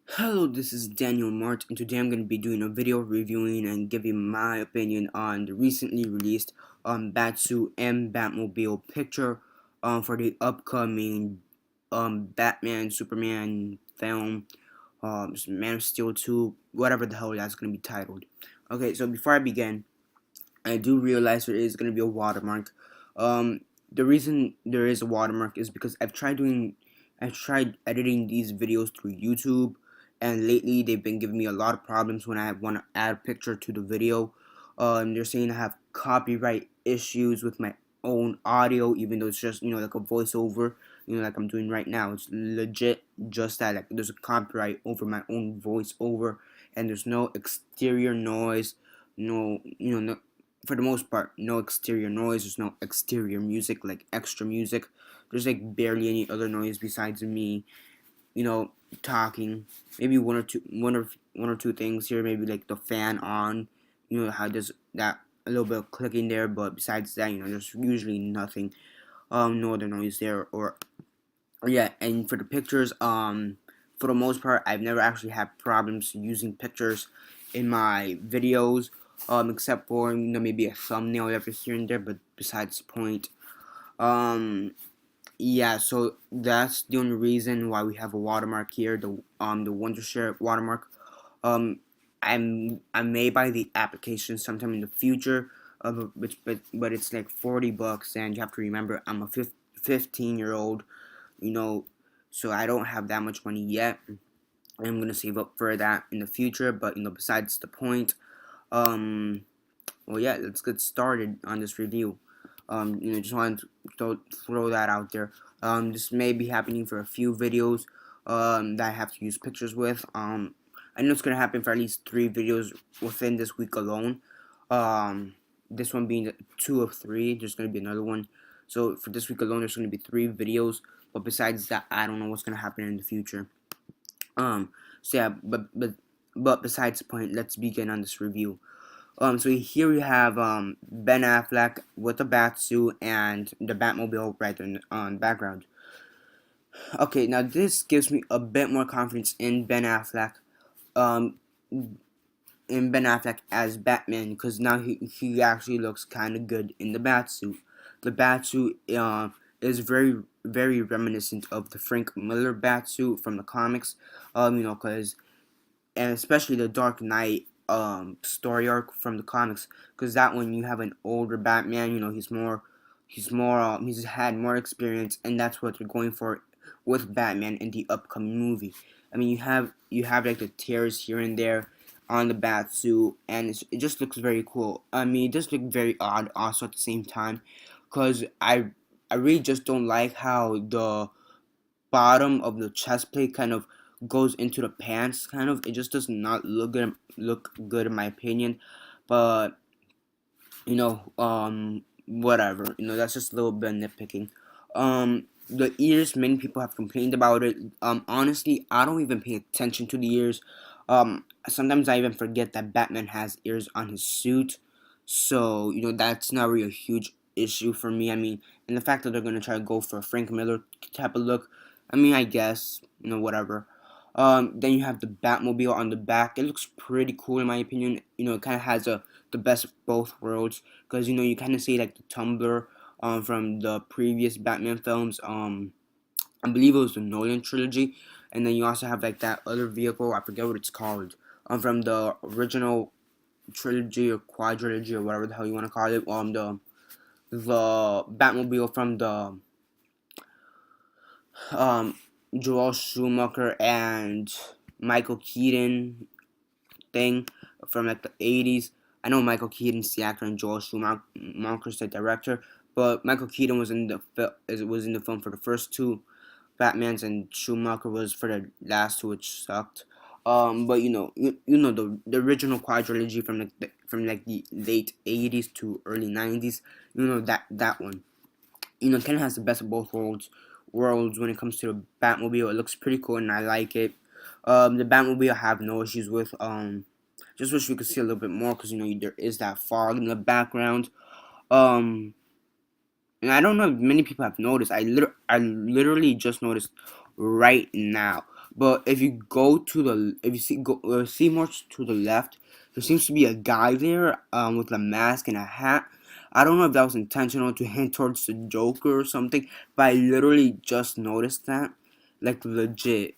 Hello, this is Daniel Mart, and today I'm going to be doing a video reviewing and giving my opinion on the recently released Batsuit and Batmobile picture for the upcoming Batman Superman film, Man of Steel 2, whatever the hell that's going to be titled. Okay, so before I begin, I do realize there is going to be a watermark. The reason there is a watermark is because I've tried editing these videos through YouTube, and lately they've been giving me a lot of problems when I want to add a picture to the video. They're saying I have copyright issues with my own audio, even though it's just like a voiceover, like I'm doing right now. It's legit just that, like, there's a copyright over my own voiceover, and there's no exterior noise, no, no, for the most part, no exterior noise. There's no exterior music, like extra music. There's like barely any other noise besides me, you know, talking. Maybe one or two things here. Maybe like the fan on. How does that a little bit of clicking there, but besides that, there's usually nothing. No other noise there, or yeah. And for the pictures, for the most part, I've never actually had problems using pictures in my videos, except for maybe a thumbnail every here and there, but besides the point. Um, yeah, so that's the only reason why we have a watermark here, the Wondershare watermark. Um, I may buy the application sometime in the future, but it's like $40, and you have to remember I'm a 15-year-old, you know, so I don't have that much money yet. I'm gonna save up for that in the future, but besides the point. Um, well, yeah, let's get started on this review. Just wanted to throw that out there. This may be happening for a few videos that I have to use pictures with. I know it's gonna happen for at least 3 videos within this week alone. This one being 2 of 3. There's gonna be another one. So for this week alone, there's gonna be 3 videos. But besides that, I don't know what's gonna happen in the future. So yeah, but besides the point, let's begin on this review. So here we have Ben Affleck with the bat suit and the Batmobile right on background. Okay, now this gives me a bit more confidence um, in Ben Affleck as Batman, because now he actually looks kind of good in the bat suit. The bat suit is very reminiscent of the Frank Miller bat suit from the comics. Because and especially the Dark Knight story arc from the comics, because that one you have an older Batman. He's had more experience, and that's what they're going for with Batman in the upcoming movie. I mean, you have like the tears here and there on the bat suit, and it just looks very cool. I mean, it does look very odd also at the same time, because I really just don't like how the bottom of the chest plate kind of goes into the pants. Kind of, it just does not look good in my opinion. But whatever. That's just a little bit nitpicking. The ears, many people have complained about it. Honestly, I don't even pay attention to the ears. Sometimes I even forget that Batman has ears on his suit. So that's not really a huge issue for me. I mean, and the fact that they're gonna try to go for a Frank Miller type of look, I mean, I guess, whatever. Then you have the Batmobile on the back. It looks pretty cool in my opinion. It kind of has the best of both worlds, because you kind of see like the Tumbler from the previous Batman films. I believe it was the Nolan trilogy, and then you also have like that other vehicle. I forget what it's called. From the original trilogy or quadrilogy or whatever the hell you want to call it. The Batmobile from the um Joel Schumacher and Michael Keaton thing from like the 80s. I know Michael Keaton's the actor and Joel Schumacher's the director, but Michael Keaton was in the film for the first 2 Batmans, and Schumacher was for the last 2, which sucked. But the original quadrilogy from the late 80s to early 90s. That one. Kind of has the best of both worlds when it comes to the Batmobile. It looks pretty cool and I like it. The Batmobile I have no issues with. Just wish we could see a little bit more, because there is that fog in the background. Um, and I don't know if many people have noticed. I literally just noticed right now. But if you go to the, if you see more to the left, there seems to be a guy there with a mask and a hat. I don't know if that was intentional to hint towards the Joker or something, but I literally just noticed that, like legit.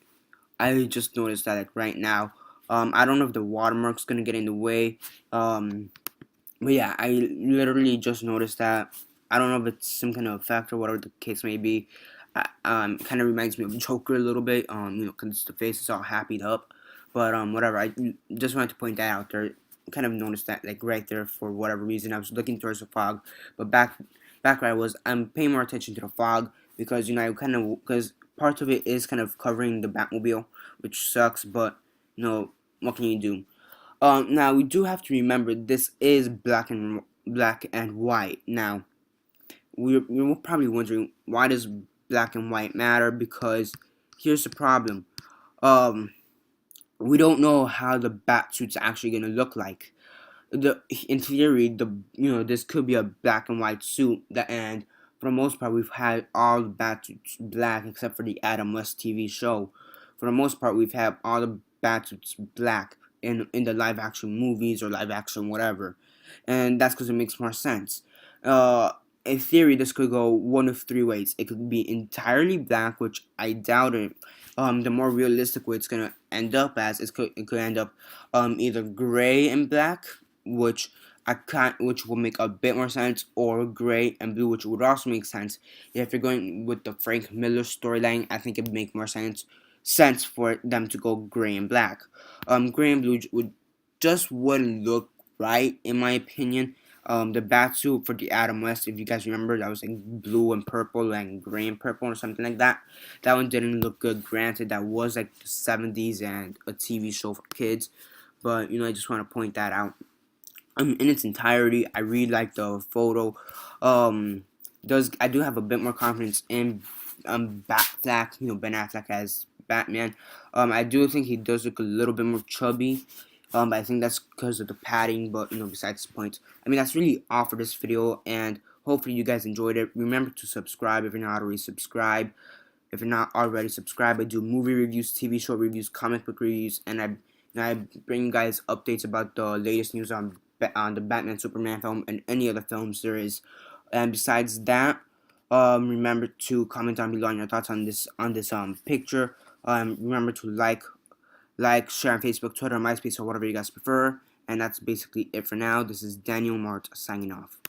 I just noticed that like right now. I don't know if the watermark's gonna get in the way. But yeah, I literally just noticed that. I don't know if it's some kind of effect or whatever the case may be. Kind of reminds me of Joker a little bit. Because the face is all happy up. But whatever. I just wanted to point that out there. Kind of noticed that like right there for whatever reason. I was looking towards the fog, but back where I was, I'm paying more attention to the fog because I kind of because parts of it is kind of covering the Batmobile, which sucks. But what can you do? Now we do have to remember this is black and white. Now we're probably wondering why does black and white matter? Because here's the problem. Um, we don't know how the bat suit's actually gonna look like. In theory, this could be a black and white suit. And for the most part, we've had all the bat suits black except for the Adam West TV show. For the most part, we've had all the bat suits black in the live action movies or live action whatever, and that's because it makes more sense. Uh, in theory, this could go one of three ways. It could be entirely black, which I doubt it. The more realistic way it's gonna end up as it could end up either gray and black, which which will make a bit more sense, or gray and blue, which would also make sense. If you're going with the Frank Miller storyline, I think it would make more sense for them to go gray and black. Gray and blue wouldn't look right in my opinion. The bat suit for the Adam West, if you guys remember, that was like blue and purple and gray and purple or something like that. That one didn't look good. Granted, that was like the 70s and a TV show for kids, but I just want to point that out. In its entirety, I really like the photo. Does I do have a bit more confidence in Batfleck, Ben Affleck as Batman. I do think he does look a little bit more chubby. But I think that's because of the padding. But besides the point, I mean that's really all for this video, and hopefully you guys enjoyed it. Remember to subscribe if you're not already subscribed. If you're not already subscribed, I do movie reviews, TV show reviews, comic book reviews, and I bring you guys updates about the latest news on the Batman Superman film and any other films there is. And besides that, remember to comment down below on your thoughts on this picture. Remember to share on Facebook, Twitter, MySpace, or whatever you guys prefer. And that's basically it for now. This is Daniel Mart signing off.